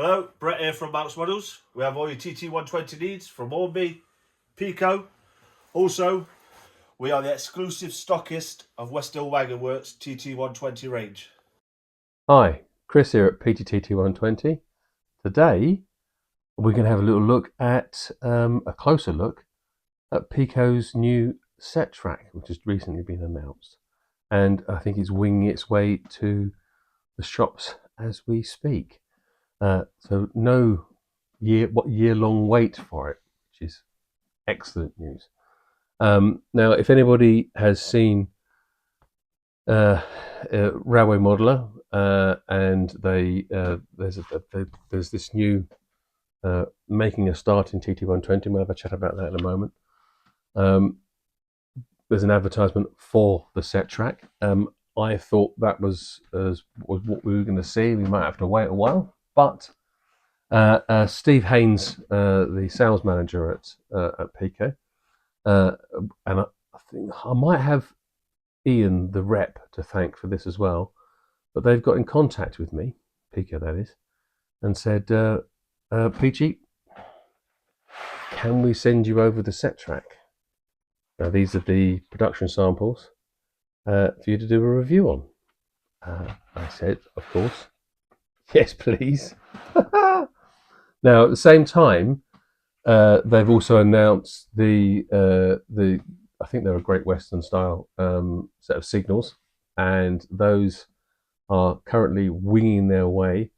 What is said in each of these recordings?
Hello, Brett here from Mouse Models. We have all your TT120 needs from Hornby, Peco. Also, we are the exclusive stockist of Hill Wagon Works TT120 range. Hi, Chris here at TT120. Today we're going to have a little look at a closer look at Peco's new SET TRACK, which has recently been announced, and I think it's winging its way to the shops as we speak. So no year-long wait for it, which is excellent news. Now, if anybody has seen Railway Modeler, and there's this new making a start in TT120. We'll have a chat about that in a moment. There's an advertisement for the SET TRACK. I thought that was what we were going to see. We might have to wait a while, but Steve Haynes, the sales manager at Peco, and I think I might have Ian, the rep, to thank for this as well. But they've got in contact with me, Peco that is, and said, Peachy, can we send you over the SET TRACK? Now these are the production samples for you to do a review on. I said, of course, yes, please. Now at the same time, they've also announced the I think they're a Great Western style set of signals, and those are currently winging their way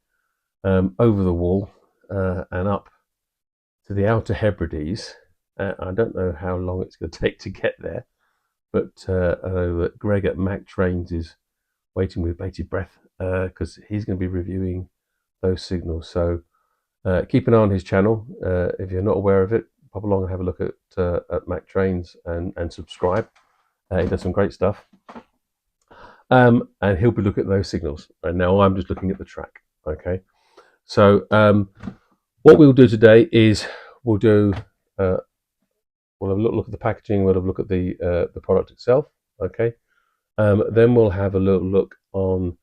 over the wall and up to the Outer Hebrides. I don't know how long it's going to take to get there, but I know that Greg at Mac Trains is waiting with bated breath because he's going to be reviewing those signals. So keep an eye on his channel. If you're not aware of it, pop along and have a look at Mac Trains and subscribe. He does some great stuff. And he'll be looking at those signals. And now I'm just looking at the track. Okay. So what we'll do today is we'll have a look at the packaging. We'll have a look at the product itself. Okay. Then we'll have a little look on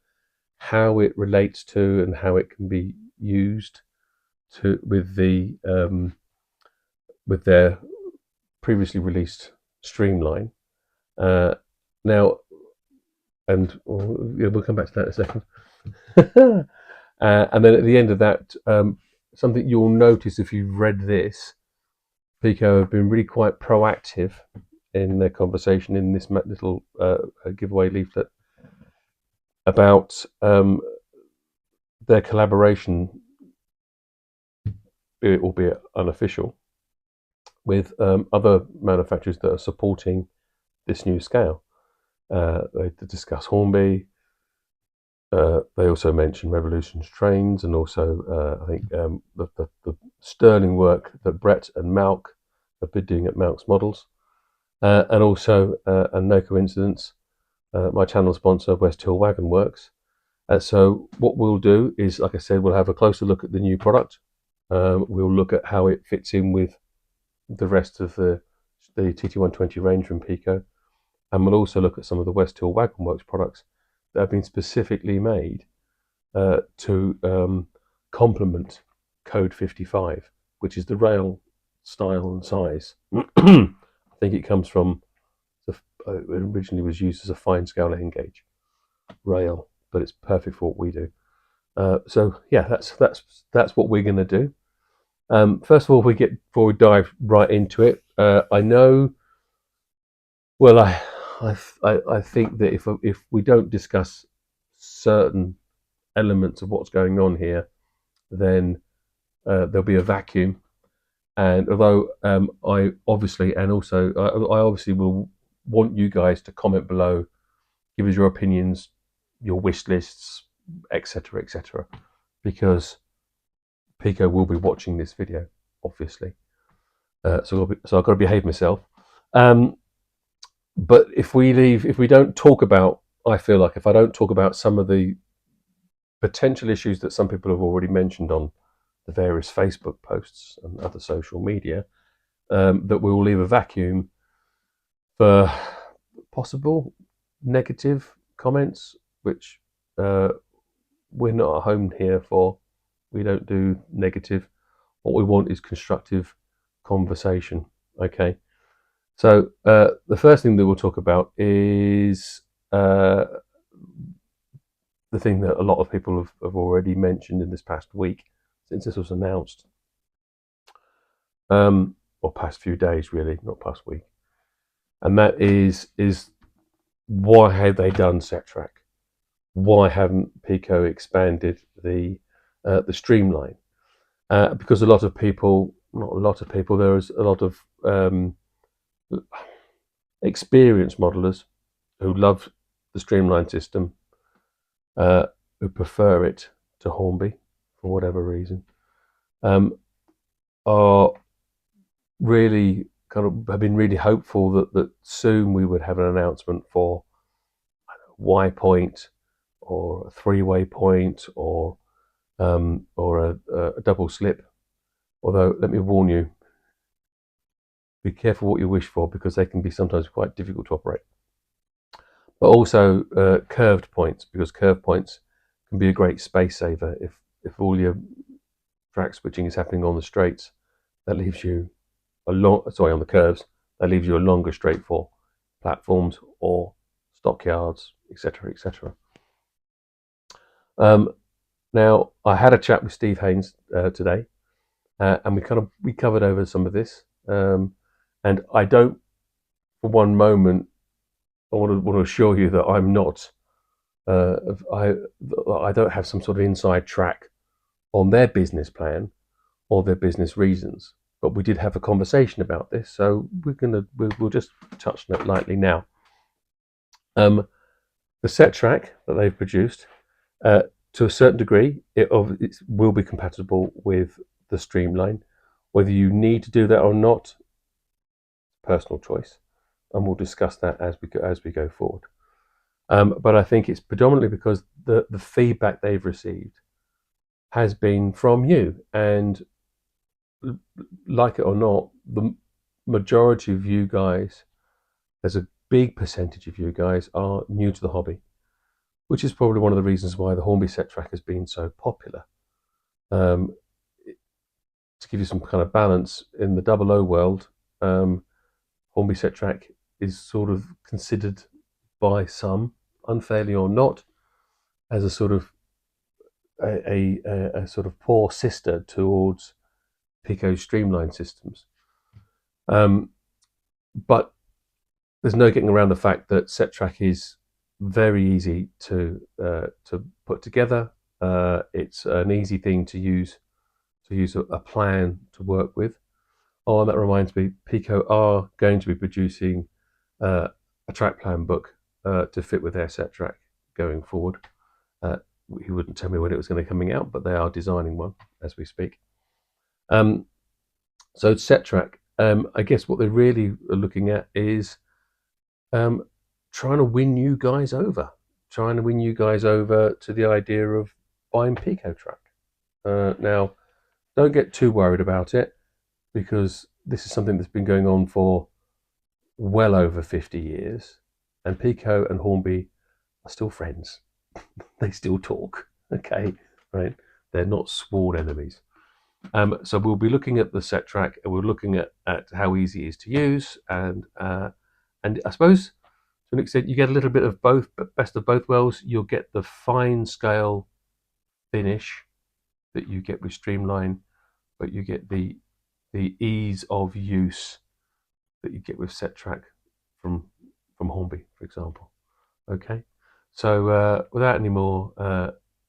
how it relates to and how it can be used with their previously released Streamline. Now, and we'll come back to that in a second. And then at the end of that, something you'll notice if you've read this, Peco have been really quite proactive in their conversation in this little giveaway leaflet about their collaboration, albeit unofficial, with other manufacturers that are supporting this new scale. They discuss Hornby. They also mention Revolution's trains, and also I think the sterling work that Brett and Malk have been doing at Malk's Models, and also, and no coincidence, my channel sponsor Hill Wagon Works. So what we'll do is, like I said, we'll have a closer look at the new product. We'll look at how it fits in with the rest of the TT120 range from Peco, and we'll also look at some of the Hill Wagon Works products that have been specifically made to complement Code 55, which is the rail style and size. I think it comes from, it originally was used as a fine scale end gauge rail, but it's perfect for what we do. So yeah, that's what we're going to do. First of all, before we dive right into it, I know. Well, I think that if we don't discuss certain elements of what's going on here, then there'll be a vacuum. And although I obviously will want you guys to comment below, give us your opinions, your wish lists, etc., because Peco will be watching this video, obviously. So I've got to behave myself. But if we don't talk about, I feel like if I don't talk about some of the potential issues that some people have already mentioned on the various Facebook posts and other social media, that we will leave a vacuum for possible negative comments, which we're not at home here for. We don't do negative. What we want is constructive conversation. Okay. So the first thing that we'll talk about is the thing that a lot of people have already mentioned in this past week since this was announced, or past few days really, not past week, and that is why have they done set track? Why haven't Peco expanded the Streamline? Because a lot of people, not a lot of people, there is a lot of experienced modelers who love the Streamline system, who prefer it to Hornby for whatever reason, are really have been really hopeful that soon we would have an announcement for Y point or a three-way point or a double slip. Although, let me warn you, be careful what you wish for, because they can be sometimes quite difficult to operate. But also curved points, because curved points can be a great space saver. If all your track switching is happening on the straights, that leaves you on the curves, that leaves you a longer straight for platforms or stockyards, etc., etc. Now, I had a chat with Steve Haynes today, and we covered over some of this. And I don't, for one moment, I want to assure you that I'm not. I don't have some sort of inside track on their business plan or their business reasons. But we did have a conversation about this, so we'll just touch on it lightly now. The set track that they've produced, to a certain degree, it will be compatible with the Streamline. Whether you need to do that or not, personal choice, and we'll discuss that as we go forward. But I think it's predominantly because the feedback they've received has been from you, and like it or not, the majority of you guys, there's a big percentage of you guys are new to the hobby, which is probably one of the reasons why the Hornby set track has been so popular. To give you some kind of balance, in the 00 world, Hornby set track is sort of considered by some, unfairly or not, as a sort of a sort of poor sister towards Peco Streamline systems. But there's no getting around the fact that set track is very easy to put together. It's an easy thing to use a plan to work with. Oh, and that reminds me, Peco are going to be producing a track plan book to fit with their set track going forward. He wouldn't tell me when it was going to be coming out, but they are designing one as we speak. So set track, I guess what they really are looking at is trying to win you guys over to the idea of buying Peco track. Now, don't get too worried about it, because this is something that's been going on for well over 50 years, and Peco and Hornby are still friends. They still talk, okay, right? They're not sworn enemies. So we'll be looking at the set track, and we're looking at how easy it is to use, and I suppose to an extent you get a little bit of both, but best of both worlds. You'll get the fine scale finish that you get with Streamline, but you get the ease of use that you get with set track from Hornby, for example. Okay, so without any more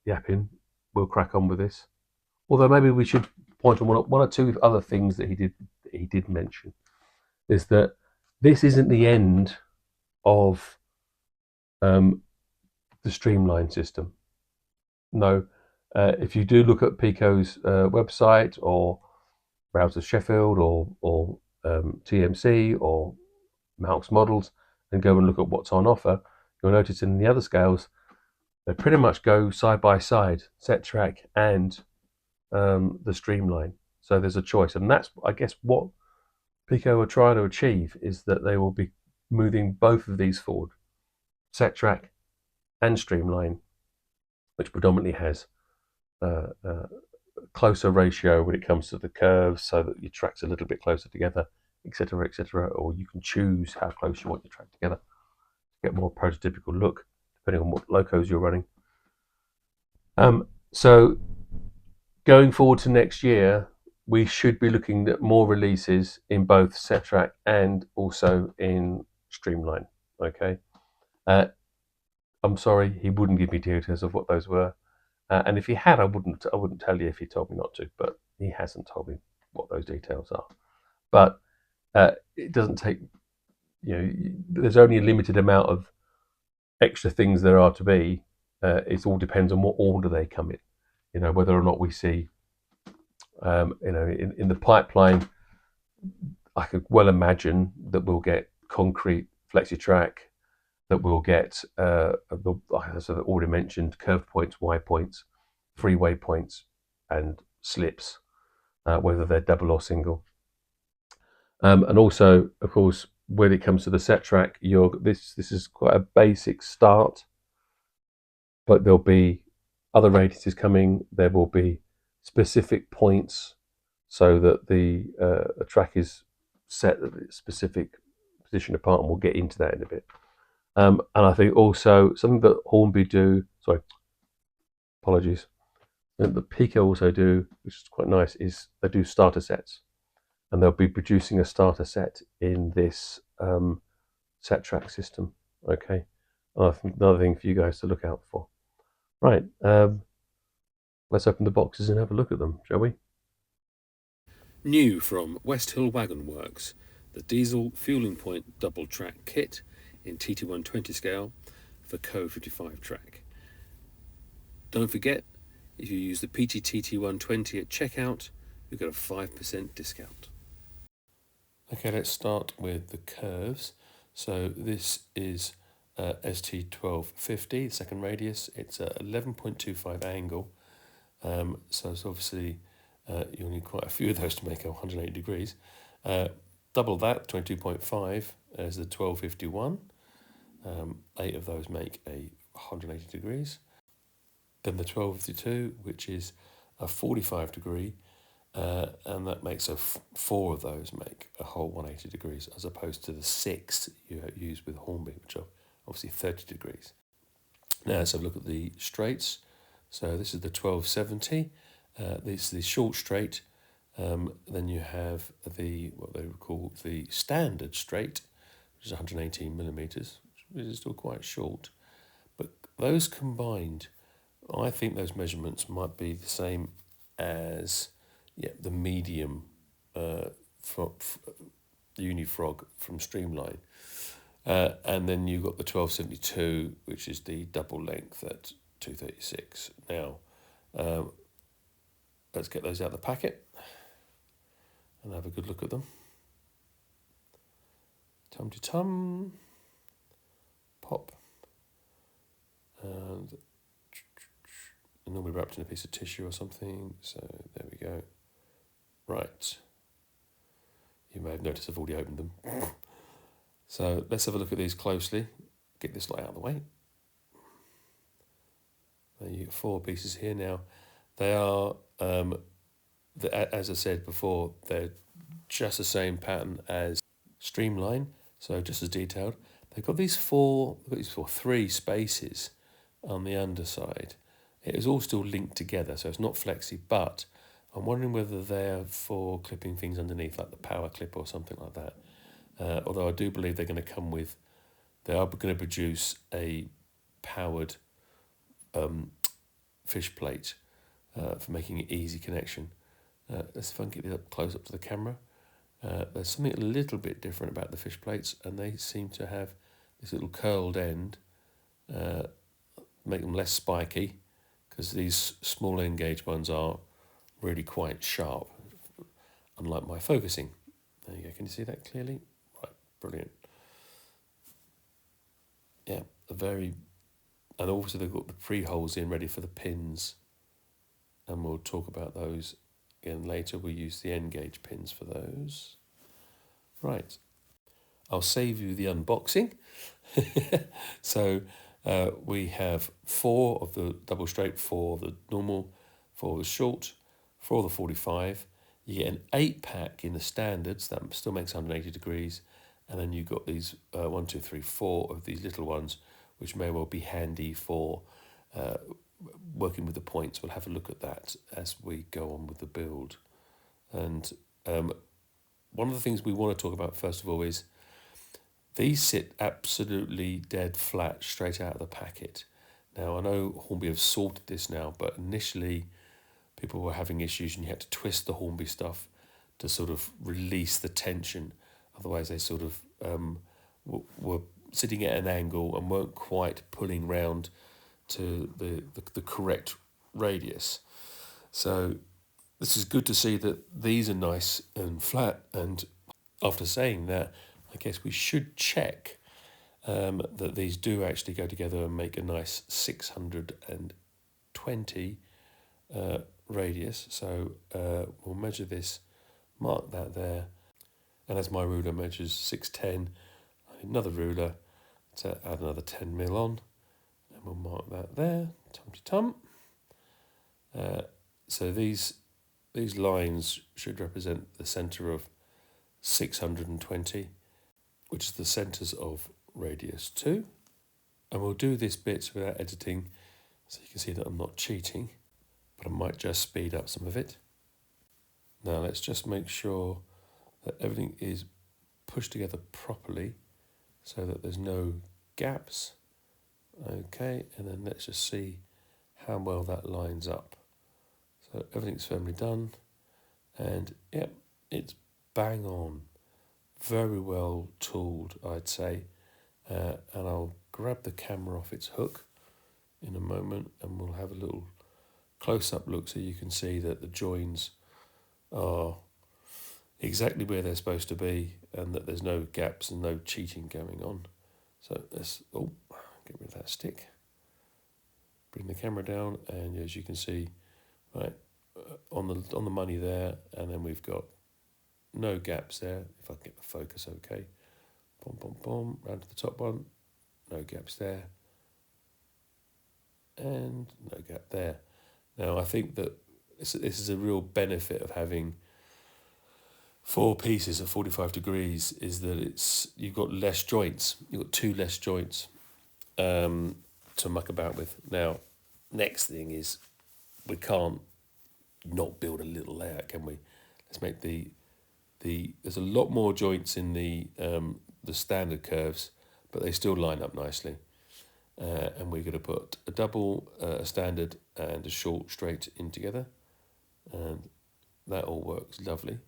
yapping, we'll crack on with this. Although maybe we should point on one or two other things that he did mention, is that this isn't the end of the Streamline system. No, if you do look at Peco's website, or Browser Sheffield, or TMC, or Malk's Models, and go and look at what's on offer, you'll notice in the other scales they pretty much go side by side, set track and the Streamline. So there's a choice, and that's, I guess, what Peco are trying to achieve, is that they will be moving both of these forward, set track and Streamline, which predominantly has closer ratio when it comes to the curves, so that your track's a little bit closer together, etc., etc. Or you can choose how close you want your track together to get more prototypical look, depending on what locos you're running. So going forward to next year, we should be looking at more releases in both Set Track and also in Streamline. Okay. I'm sorry, he wouldn't give me details of what those were, and if he had, I wouldn't tell you if he told me not to. But he hasn't told me what those details are. But it doesn't take, there's only a limited amount of extra things there are to be. It all depends on what order they come in. Whether or not we see, in the pipeline, I could well imagine that we'll get concrete flexi track, that we'll get, as I already mentioned, curve points, Y points, freeway points, and slips, whether they're double or single. And also, of course, when it comes to the set track, this is quite a basic start, but there'll be other radiuses coming. There will be specific points, so that the track is set at a specific position apart, and we'll get into that in a bit. And I think also something that Hornby do, that Peco also do, which is quite nice, is they do starter sets. And they'll be producing a starter set in this set track system. Okay. And I think another thing for you guys to look out for. Right. Let's open the boxes and have a look at them, shall we? New from West Hill Wagon Works, the diesel fueling point double track kit in TT120 scale for Co 55 track. Don't forget, if you use the TT120 at checkout, you'll get a 5% discount. Okay, let's start with the curves. So this is ST1250, second radius. It's a 11.25 angle. So it's obviously you'll need quite a few of those to make 180 degrees. Double that, 22.5 as the 1251. 8 of those make 180 degrees. Then the 1252, which is a 45 degree, and that makes 4 of those make a whole 180 degrees, as opposed to the 6 you use with Hornby, which are obviously 30 degrees. Now let's have a look at the straights. So this is the 1270. This is the short straight. Then you have what they would call the standard straight, which is 118 millimeters, which is still quite short. But those combined, I think those measurements might be the same as the medium Unifrog from Streamline. And then you've got the 1272, which is the double length at 236. Now, let's get those out of the packet and have a good look at them. Tum-to-tum. Pop. And they're normally wrapped in a piece of tissue or something. So there we go. Right. You may have noticed I've already opened them. So let's have a look at these closely. Get this lot out of the way. There you get 4 pieces here. Now, they are, as I said before, they're just the same pattern as Streamline, so just as detailed. They've got these 3 spaces on the underside. It is all still linked together, so it's not flexi, but I'm wondering whether they're for clipping things underneath, like the power clip or something like that. Although I do believe they are going to produce a powered fish plate for making it easy connection. Let's see if I can get this up close up to the camera. There's something a little bit different about the fish plates, and they seem to have this little curled end, make them less spiky, because these small end gauge ones are really quite sharp, unlike my focusing. There you go, can you see that clearly? Right, brilliant. Yeah, and also they've got the pre-holes in ready for the pins, and we'll talk about those again later. We use the end gauge pins for those. Right, I'll save you the unboxing. So we have 4 of the double straight, 4 of the normal, 4 of the short, for the 45. You get an 8-pack in the standards, that still makes 180 degrees. And then you've got these 1, 2, 3, 4 of these little ones, which may well be handy for working with the points. We'll have a look at that as we go on with the build. And one of the things we want to talk about first of all is these sit absolutely dead flat straight out of the packet. Now, I know Hornby have sorted this now, but initially people were having issues and you had to twist the Hornby stuff to sort of release the tension. Otherwise, they sort of were sitting at an angle and weren't quite pulling round to the correct radius. So this is good to see that these are nice and flat. And after saying that, I guess we should check that these do actually go together and make a nice 620 radius. So we'll measure this, mark that there. And as my ruler measures 610, I need another ruler to add another 10 mil on. And we'll mark that there, tum-to-tum. So these lines should represent the centre of 620, which is the centres of radius 2. And we'll do this bit without editing, so you can see that I'm not cheating, but I might just speed up some of it. Now let's just make sure that everything is pushed together properly so that there's no gaps. Okay, and then let's just see how well that lines up. So everything's firmly done, and yep, it's bang on. Very well tooled, I'd say. And I'll grab the camera off its hook in a moment and we'll have a little close-up look so you can see that the joins are exactly where they're supposed to be and that there's no gaps and no cheating going on. So let's get rid of that stick. Bring the camera down, and as you can see, right on the money there, and then we've got no gaps there. If I can get the focus okay. Boom, boom, boom, round to the top one. No gaps there. And no gap there. Now I think that this is a real benefit of having 4 pieces at 45 degrees, is that you've got less joints. You've got 2 less joints to muck about with. Now, next thing is we can't not build a little layout, can we? Let's make there's a lot more joints in the standard curves, but they still line up nicely. And we're going to put a double, a standard, and a short straight in together, and that all works lovely.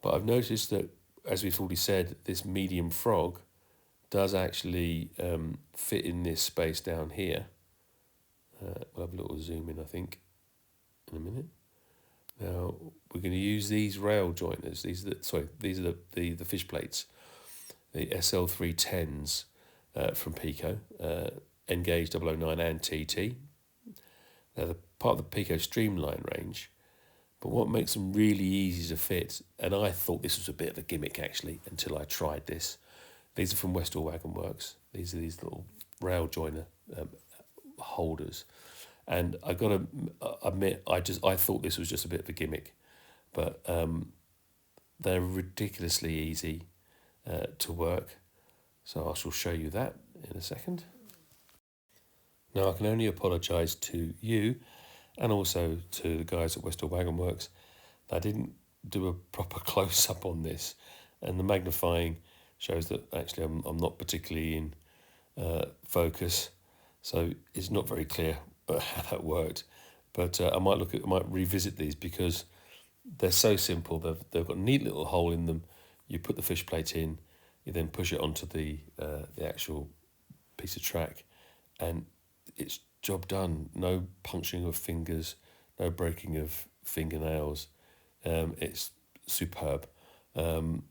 But I've noticed that, as we've already said, this medium frog does actually fit in this space down here. We'll have a little zoom in, I think, in a minute. Now we're going to use these rail joiners. These are the fish plates, the SL310s from Peco, N-Gauge 009 and TT. They're part of the Peco Streamline range. But what makes them really easy to fit, and I thought this was a bit of a gimmick actually until I tried this. These are from Hill Wagon Works. These are these little rail joiner holders. And I got to admit, I thought this was just a bit of a gimmick, but they're ridiculously easy to work. So I shall show you that in a second. Now I can only apologise to you and also to the guys at Hill Wagon Works that I didn't do a proper close-up on this, and the magnifying shows that actually I'm not particularly in focus, so it's not very clear how that worked. But I might revisit these because they're so simple. They've got a neat little hole in them. You put the fish plate in, you then push it onto the actual piece of track, and it's job done. No puncturing of fingers, no breaking of fingernails. It's superb. An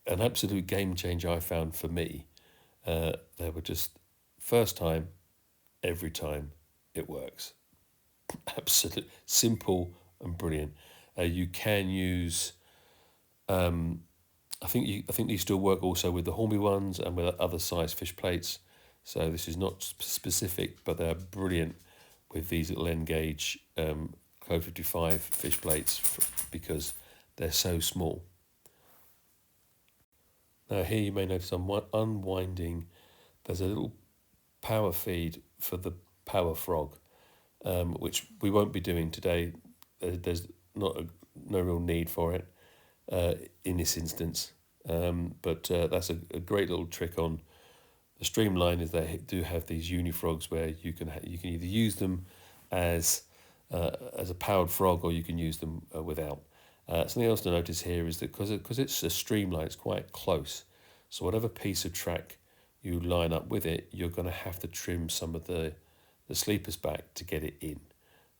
absolute game changer I found for me. They were just first time, every time it works. Absolute simple and brilliant. You can use. I think these still work also with the Hornby ones and with other size fish plates. So this is not specific, but they're brilliant with these little N-Gauge Code 55 fish plates because they're so small. Now here you may notice I'm unwinding, there's a little power feed for the power frog, which we won't be doing today. There's no real need for it in this instance, but that's a great little trick on the Streamline, is they do have these unifrogs where you can either use them as a powered frog, or you can use them without. Something else to notice here is that because it's a Streamline, it's quite close. So whatever piece of track you line up with it, you're going to have to trim some of the sleepers back to get it in.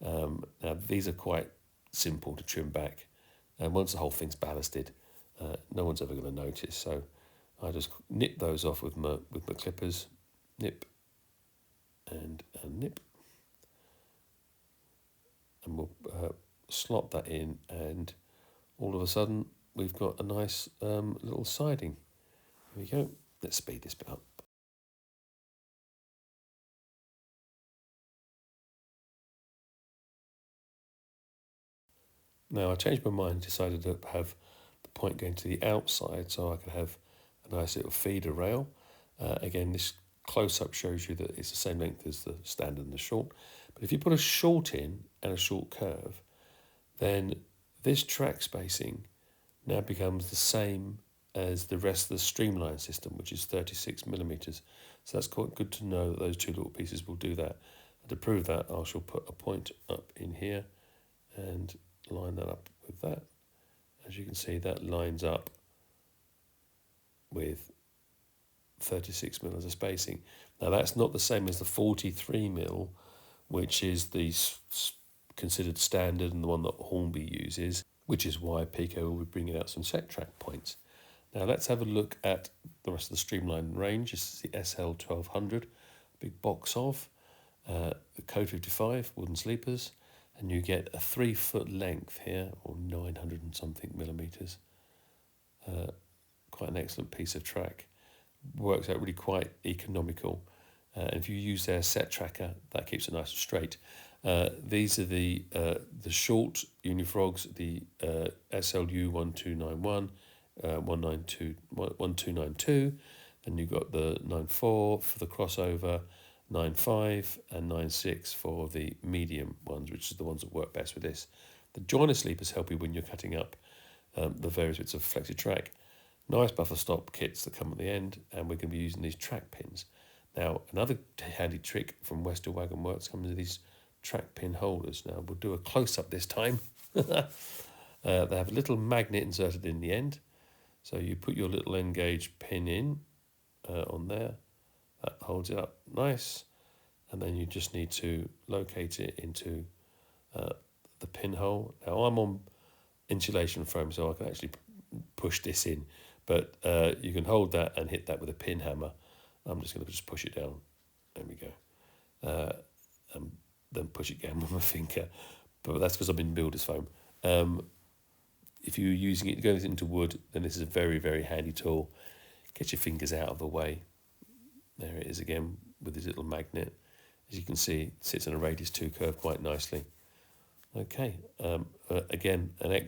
Now these are quite simple to trim back, and once the whole thing's ballasted, no one's ever going to notice. So I just nip those off with my clippers, nip and nip, and we'll slot that in, and all of a sudden we've got a nice little siding. Here we go. Let's speed this bit up. Now I changed my mind, decided to have the point going to the outside so I could have a nice little feeder rail. Again, this close-up shows you that it's the same length as the standard and the short. But if you put a short in and a short curve, then this track spacing now becomes the same as the rest of the Streamline system, which is 36 millimeters. So that's quite good to know that those two little pieces will do that. And to prove that, I shall put a point up in here and line that up with that. As you can see, that lines up with 36 mil as a spacing. Now that's not the same as the 43 mil, which is the considered standard and the one that Hornby uses, which is why Peco will be bringing out some set track points. Now let's have a look at the rest of the Streamline range. This is the SL1200, big box of the Code 55 wooden sleepers, and you get a 3 foot length here, or 900 and something millimeters. Quite an excellent piece of track. Works out really quite economical. And if you use their set tracker, that keeps it nice and straight. These are the short unifrogs, the SLU 1291, 1292, and you've got the 94 for the crossover, 9.5 and 9.6 for the medium ones, which is the ones that work best with this. The joiner sleepers help you when you're cutting up the various bits of flexi track. Nice buffer stop kits that come at the end, and we're going to be using these track pins. Now, another handy trick from Hill Wagon Works comes with these track pin holders. Now, we'll do a close-up this time. They have a little magnet inserted in the end. So you put your little N gauge pin in on there. That holds it up nice. And then you just need to locate it into the pinhole. Now, I'm on insulation foam, so I can actually push this in. But you can hold that and hit that with a pin hammer. I'm just going to just push it down. There we go. And then push it down with my finger. But that's because I'm in builder's foam. If you're using it to go into wood, then this is a very, very handy tool. Get your fingers out of the way. There it is again with this little magnet. As you can see, it sits on a radius 2 curve quite nicely. Okay, again, a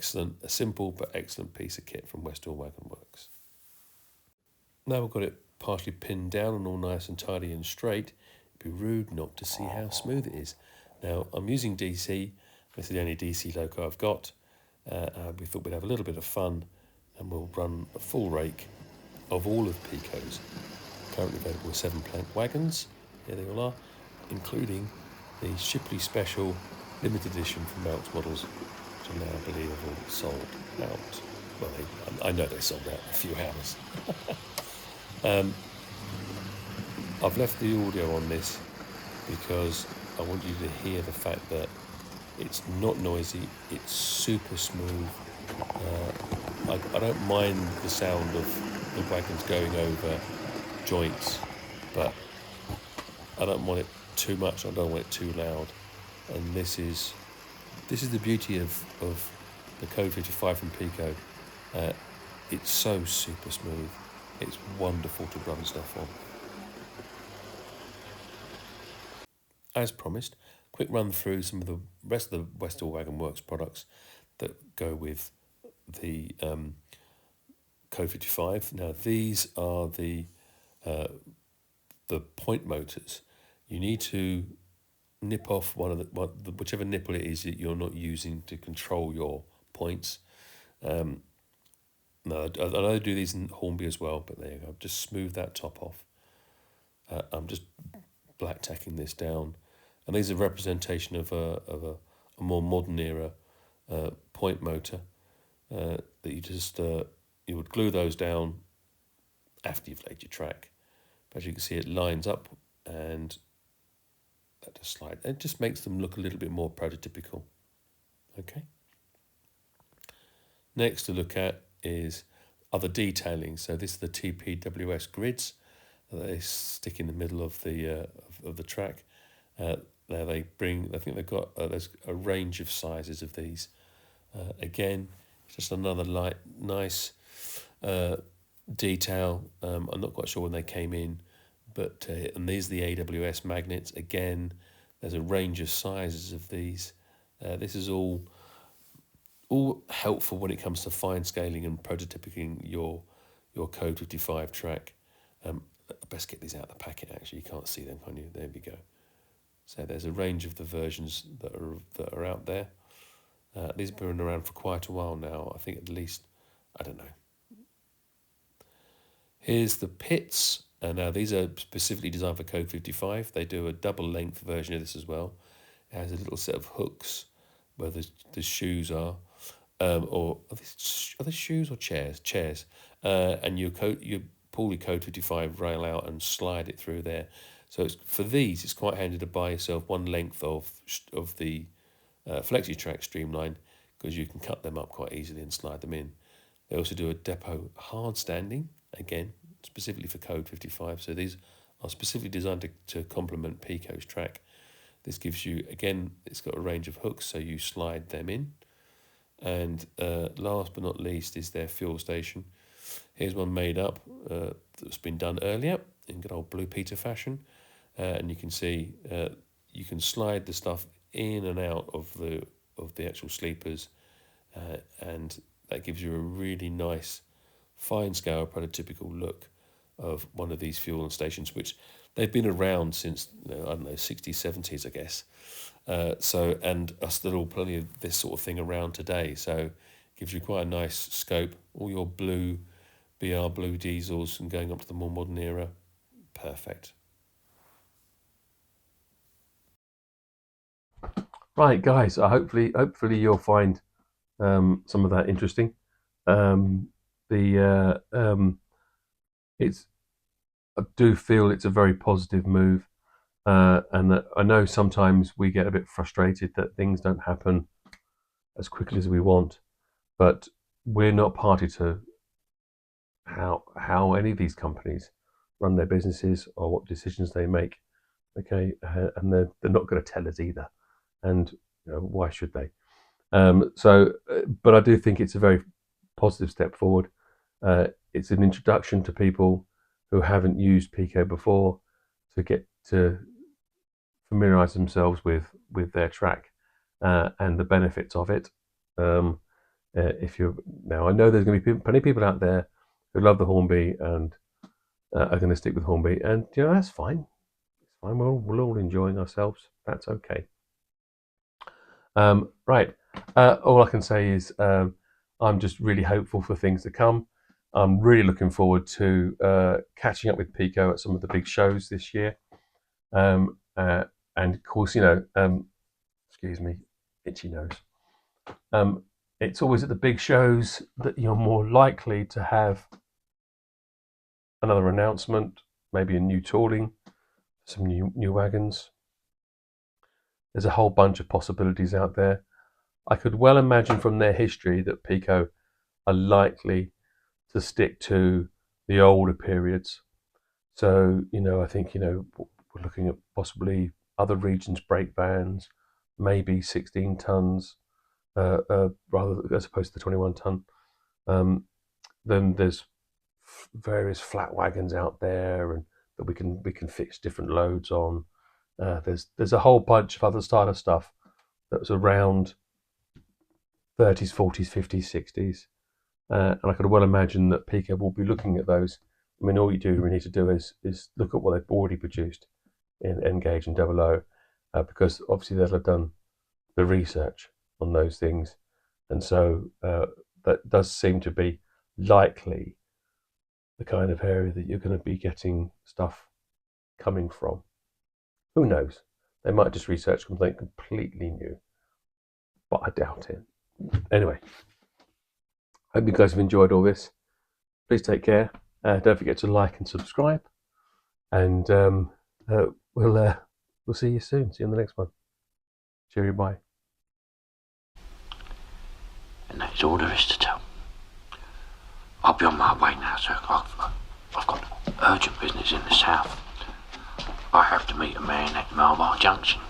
simple but excellent piece of kit from Hill Wagon Works. Now we've got it partially pinned down and all nice and tidy and straight. It'd be rude not to see how smooth it is. Now, I'm using DC. This is the only DC loco I've got. We thought we'd have a little bit of fun, and we'll run a full rake of all of Peco's currently available 7-plank wagons. Here they all are, including the Shipley Special limited edition from Melts models, which I now believe have all sold out. Well, I know they sold out in a few hours. I've left the audio on this because I want you to hear the fact that it's not noisy, it's super smooth. I don't mind the sound of the wagons going over joints, but I don't want it too much, I don't want it too loud. And this is the beauty of the Code 55 from Peco. It's so super smooth. It's wonderful to run stuff on. As promised, quick run through some of the rest of the West Hill Wagon Works products that go with the Co 55. Now these are the point motors. You need to nip off whichever nipple it is that you're not using to control your points. No, I know they do these in Hornby as well, but there you go. Just smooth that top off. I'm just black tacking this down, and these are representation of a more modern era point motor that you just you would glue those down after you've laid your track. But as you can see, it lines up, and that just slide. It just makes them look a little bit more prototypical. Okay. Next to look at is other detailing. So this is the TPWS grids that they stick in the middle of the track. There they bring. I think they've got there's a range of sizes of these. Again, it's just another nice detail. I'm not quite sure when they came in, but and these are the AWS magnets. Again, there's a range of sizes of these. This is all helpful when it comes to fine scaling and prototyping your Code 55 track. Best get these out of the packet. Actually, you can't see them, can you? There we go. So there's a range of the versions that are out there. These have been around for quite a while now. I think at least, I don't know. Here's the pits. Now these are specifically designed for Code 55. They do a double length version of this as well. It has a little set of hooks where the shoes are. Or are they shoes or chairs? Chairs. And you pull your Code 55 rail out and slide it through there. So for these, it's quite handy to buy yourself one length of the Flexi Track Streamline, because you can cut them up quite easily and slide them in. They also do a depot hard standing, again, specifically for Code 55. So these are specifically designed to complement Peco's track. This gives you, again, it's got a range of hooks, so you slide them in. And last but not least is their fuel station. Here's one made up that's been done earlier in good old Blue Peter fashion. And you can see you can slide the stuff in and out of the actual sleepers, and that gives you a really nice fine scale prototypical look of one of these fuel stations, which they've been around since, I don't know, 60s, 70s, I guess. And are still plenty of this sort of thing around today. So it gives you quite a nice scope. All your blue diesels and going up to the more modern era, perfect. Right, guys. Hopefully you'll find some of that interesting. I do feel it's a very positive move, and that I know sometimes we get a bit frustrated that things don't happen as quickly as we want, but we're not party to how any of these companies run their businesses or what decisions they make. Okay, and they're not going to tell us either, and why should they? But I do think it's a very positive step forward. It's an introduction to people who haven't used Peco before to get to familiarize themselves with their track and the benefits of it. If you're now, I know there's going to be plenty of people out there who love the Hornby and are going to stick with Hornby, and that's fine. It's fine. We're all enjoying ourselves. That's okay. Right. All I can say is I'm just really hopeful for things to come. I'm really looking forward to catching up with Peco at some of the big shows this year. And of course, excuse me, itchy nose. It's always at the big shows that you're more likely to have another announcement, maybe a new tooling, some new wagons. There's a whole bunch of possibilities out there. I could well imagine from their history that Peco are likely to stick to the older periods. So, I think, we're looking at possibly other regions' brake vans, maybe 16 tons, rather as opposed to the 21 ton. Then there's various flat wagons out there, and that we can fix different loads on. There's a whole bunch of other starter stuff that was around 30s, 40s, 50s, 60s, and I could well imagine that Peco will be looking at those. I mean, all you do really need to do is look at what they've already produced in N-Gauge and 00, because obviously they'll have done the research on those things, and so that does seem to be likely the kind of area that you're going to be getting stuff coming from. Who knows? They might just research something completely new, but I doubt it. Anyway, hope you guys have enjoyed all this. Please take care. Don't forget to like and subscribe, and we'll see you soon. See you on the next one. Cheerio, bye. And that is all there is to tell. I'll be on my way now, sir. I've got urgent business in the south. I have to meet a man at Marlborough Junction.